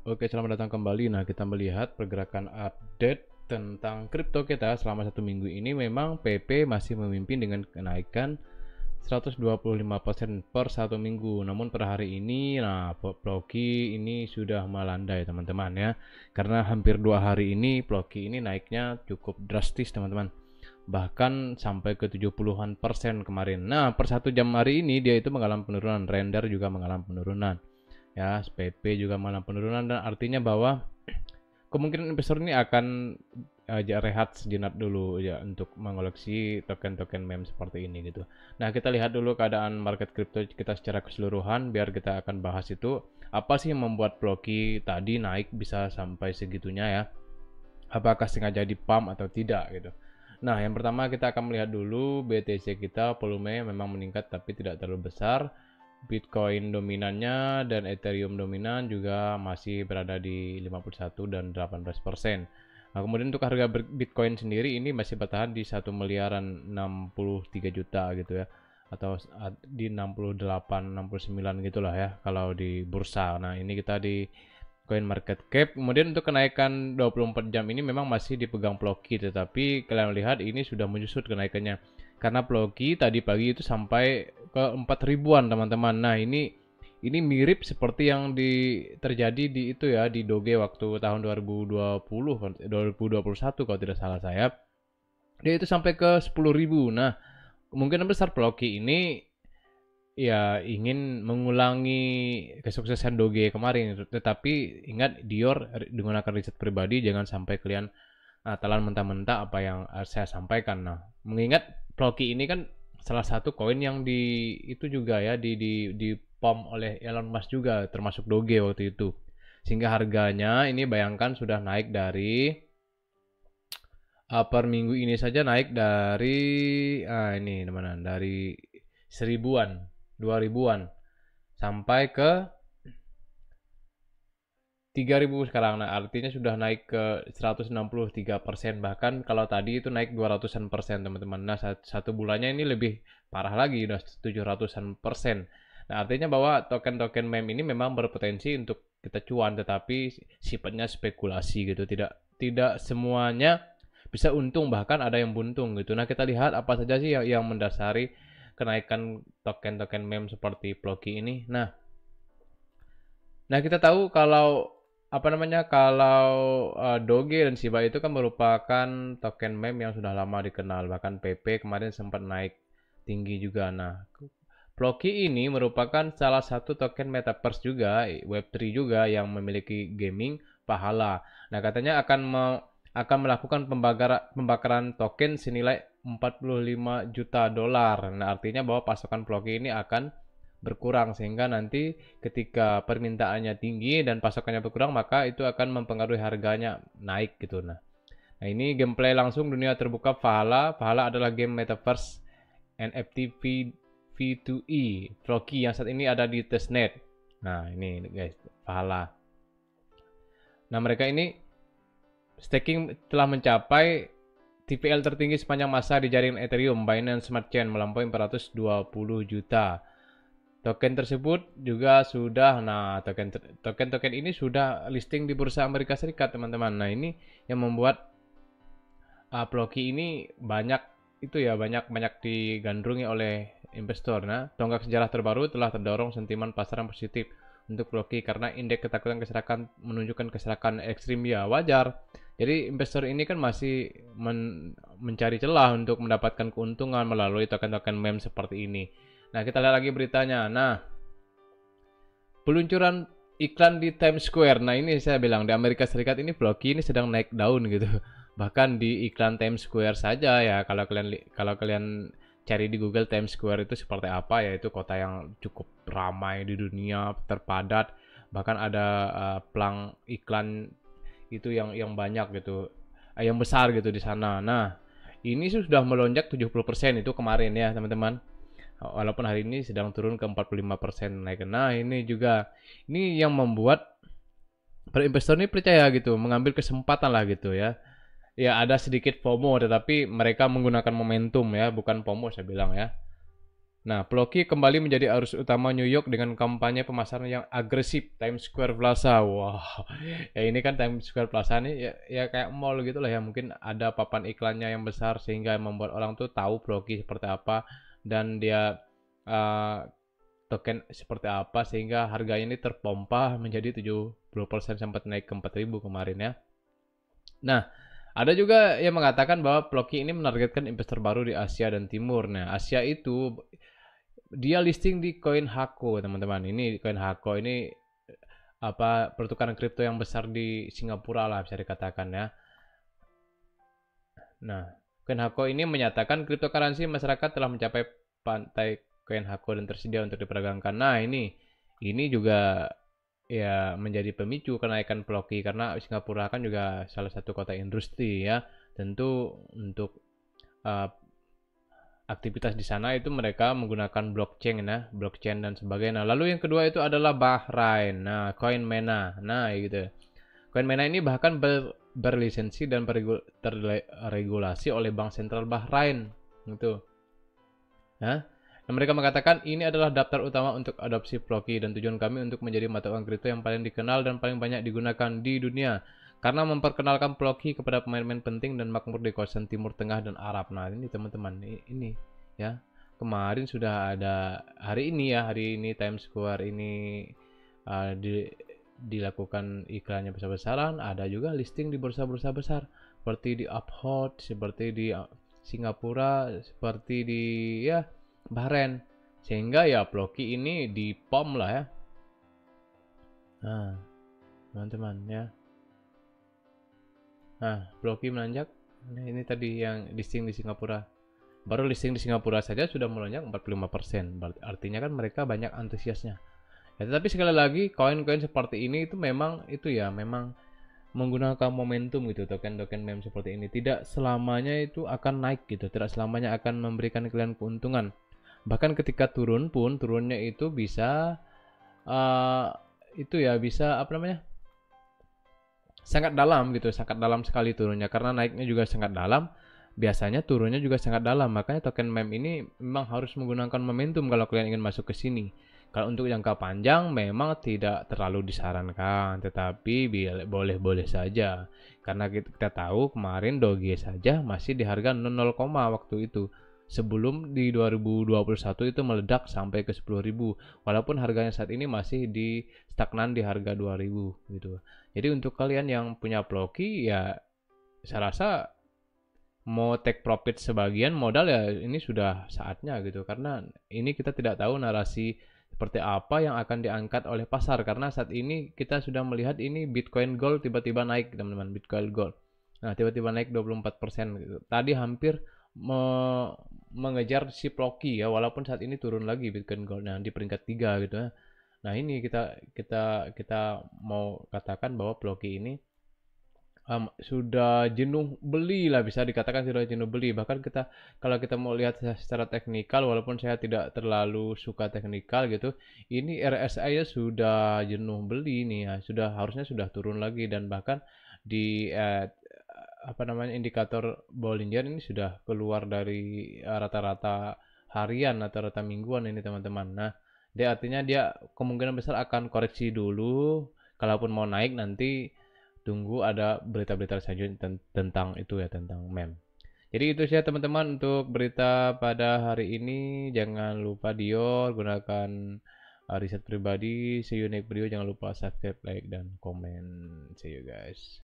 Oke, selamat datang kembali. Nah, kita melihat pergerakan update tentang kripto kita selama 1 minggu ini. Memang PP masih memimpin dengan kenaikan 125% per 1 minggu. Namun per hari ini, nah, Ploki ini sudah melandai teman-teman ya. Karena hampir 2 hari ini Ploki ini naiknya cukup drastis teman-teman. Bahkan sampai ke 70-an% kemarin. Nah, per 1 jam hari ini dia itu mengalami penurunan. Render juga mengalami penurunan. Ya, PP juga mengalami penurunan, dan artinya bahwa kemungkinan investor ini akan rehat sejenak dulu ya untuk mengoleksi token-token meme seperti ini gitu. Nah, kita lihat dulu keadaan market crypto kita secara keseluruhan biar kita akan bahas itu apa sih yang membuat Ploki tadi naik bisa sampai segitunya ya. Apakah sengaja di pump atau tidak gitu. Nah, yang pertama kita akan melihat dulu BTC kita volumenya memang meningkat tapi tidak terlalu besar. Bitcoin dominannya dan Ethereum dominan juga masih berada di 51 dan 18%. Nah, kemudian untuk harga Bitcoin sendiri ini masih bertahan di 1 miliaran 63 juta gitu ya. Atau di 68, 69 gitulah ya kalau di bursa. Nah, ini kita di Coin Market Cap. Kemudian untuk kenaikan 24 jam ini memang masih dipegang Ploki, tetapi kalian lihat ini sudah menyusut kenaikannya. Karena Ploki tadi pagi itu sampai ke 4 ribuan teman-teman. Nah, ini mirip seperti yang terjadi di itu ya di Doge waktu tahun 2020 2021 kalau tidak salah saya. Dia itu sampai ke 10.000. Nah, kemungkinan besar Ploki ini ya ingin mengulangi kesuksesan Doge kemarin, tetapi ingat Dior menggunakan riset pribadi, jangan sampai kalian telan mentah-mentah apa yang saya sampaikan. Nah, mengingat Ploki ini kan salah satu koin yang itu juga ya di pom oleh Elon Musk juga termasuk Doge waktu itu. Sehingga harganya ini bayangkan sudah naik dari per minggu ini saja naik dari ini mana dari 1000-an, 2000-an sampai ke 3.000 sekarang. Nah, artinya sudah naik ke 163%. Bahkan kalau tadi itu naik 200-an persen, teman-teman. Nah, satu bulannya ini lebih parah lagi, udah 700-an persen. Nah, artinya bahwa token-token meme ini memang berpotensi untuk kita cuan, tetapi sifatnya spekulasi gitu. Tidak semuanya bisa untung, bahkan ada yang buntung gitu. Nah, kita lihat apa saja sih yang mendasari kenaikan token-token meme seperti Ploki ini. Nah, kita tahu kalau Doge dan Shiba itu kan merupakan token meme yang sudah lama dikenal, bahkan PP kemarin sempat naik tinggi juga. Nah, Ploki ini merupakan salah satu token metaverse juga, Web3 juga yang memiliki gaming pahala. Nah, katanya akan melakukan pembakaran token senilai 45 juta dolar. Nah, artinya bahwa pasokan Ploki ini akan berkurang, sehingga nanti ketika permintaannya tinggi dan pasokannya berkurang maka itu akan mempengaruhi harganya naik gitu. Nah, ini gameplay langsung dunia terbuka Valhalla. Valhalla adalah game metaverse NFT V2E Ploki yang saat ini ada di testnet. Nah, ini guys, Valhalla. Nah, mereka ini staking telah mencapai TVL tertinggi sepanjang masa di jaringan Ethereum Binance Smart Chain melampaui 420 juta. Token tersebut juga sudah, token ini sudah listing di bursa Amerika Serikat, teman-teman. Nah, ini yang membuat Ploki ini banyak digandrungi oleh investor. Nah, tonggak sejarah terbaru telah terdorong sentimen pasar yang positif untuk Ploki karena indeks ketakutan keserakan menunjukkan keserakan ekstrim ya wajar. Jadi investor ini kan masih mencari celah untuk mendapatkan keuntungan melalui token-token meme seperti ini. Nah, kita lihat lagi beritanya. Nah, peluncuran iklan di Times Square. Nah, ini saya bilang di Amerika Serikat ini Ploki ini sedang naik daun gitu. Bahkan di iklan Times Square saja ya, kalau kalian cari di Google Times Square itu seperti apa ya, itu kota yang cukup ramai di dunia, terpadat. Bahkan ada pelang iklan itu yang banyak gitu. Yang besar gitu di sana. Nah, ini sudah melonjak 70% itu kemarin ya, teman-teman. Walaupun hari ini sedang turun ke 45% naik. Nah, ini yang membuat para investor ini percaya gitu, mengambil kesempatan lah gitu ya. Ya, ada sedikit FOMO, tetapi mereka menggunakan momentum ya, bukan FOMO saya bilang ya. Nah, Ploki kembali menjadi arus utama New York dengan kampanye pemasaran yang agresif Times Square Plaza. Wah, ya ini kan Times Square Plaza nih ya kayak mall gitu lah ya. Mungkin ada papan iklannya yang besar sehingga membuat orang tuh tahu Ploki seperti apa dan dia uh, token seperti apa sehingga harganya ini terpompa menjadi 70% sempat naik ke 4.000 kemarin ya. Nah, ada juga yang mengatakan bahwa Ploki ini menargetkan investor baru di Asia dan Timur. Nah, Asia itu dia listing di Coin Hako, teman-teman. Ini Coin Hako ini apa pertukaran kripto yang besar di Singapura lah bisa dikatakan ya. Nah, Coin Hako ini menyatakan cryptocurrency masyarakat telah mencapai pantai Coin Hako dan tersedia untuk diperdagangkan. Nah, ini juga ya menjadi pemicu kenaikan Ploki karena Singapura kan juga salah satu kota industri ya. Tentu untuk uh, aktivitas di sana itu mereka menggunakan blockchain ya, blockchain dan sebagainya. Lalu yang kedua itu adalah Bahrain. Nah, CoinMena. Nah, gitu. CoinMena ini bahkan berlisensi dan terregulasi oleh Bank Sentral Bahrain. Gitu. Nah, dan mereka mengatakan ini adalah daftar utama untuk adopsi Ploki dan tujuan kami untuk menjadi mata uang kripto yang paling dikenal dan paling banyak digunakan di dunia karena memperkenalkan Ploki kepada pemain-pemain penting dan makmur di kawasan Timur Tengah dan Arab. Nah, ini teman-teman, ini ya. Kemarin sudah ada hari ini Times Square ini dilakukan iklannya besar-besaran, ada juga listing di bursa-bursa besar seperti di Uphold, seperti di Singapura, seperti di ya Bahrain, sehingga ya Ploki ini di POM lah ya. Nah, teman-teman ya. Nah, Ploki menanjak. Nah, ini tadi yang listing di Singapura. Baru listing di Singapura saja sudah melonjak 45%. Artinya kan mereka banyak antusiasnya. Ya, tetapi sekali lagi koin-koin seperti ini itu memang menggunakan momentum gitu, token-token meme seperti ini tidak selamanya itu akan naik gitu, tidak selamanya akan memberikan kalian keuntungan. Bahkan ketika turun pun turunnya itu bisa uh, itu ya bisa apa namanya sangat dalam gitu, sangat dalam sekali turunnya karena naiknya juga sangat dalam, biasanya turunnya juga sangat dalam. Makanya token meme ini memang harus menggunakan momentum kalau kalian ingin masuk ke sini. Kalau untuk jangka panjang memang tidak terlalu disarankan, tetapi boleh-boleh saja. Karena kita tahu kemarin Doge saja masih di harga 0, waktu itu. Sebelum di 2021 itu meledak sampai ke 10.000. Walaupun harganya saat ini masih di stagnan di harga 2.000 gitu. Jadi untuk kalian yang punya Ploki ya saya rasa mau take profit sebagian modal ya ini sudah saatnya gitu karena ini kita tidak tahu narasi seperti apa yang akan diangkat oleh pasar karena saat ini kita sudah melihat ini Bitcoin Gold tiba-tiba naik teman-teman, Bitcoin Gold. Nah, tiba-tiba naik 24% gitu. Tadi hampir mengejar si Ploki ya walaupun saat ini turun lagi Bitcoin Gold nah di peringkat 3 gitu ya. Nah, ini kita mau katakan bahwa Ploki ini sudah jenuh beli lah bisa dikatakan sudah jenuh beli bahkan kalau kita mau lihat secara teknikal walaupun saya tidak terlalu suka teknikal gitu ini RSI ya sudah jenuh beli nih ya sudah harusnya sudah turun lagi dan bahkan di apa namanya indikator Bollinger ini sudah keluar dari rata-rata harian atau rata mingguan ini teman-teman. Nah, dia artinya dia kemungkinan besar akan koreksi dulu kalaupun mau naik nanti tunggu ada berita-berita selanjutnya tentang itu ya tentang meme. Jadi itu saja teman-teman untuk berita pada hari ini. Jangan lupa Dior gunakan riset pribadi. See you next video. Jangan lupa subscribe, like dan komen. See you guys.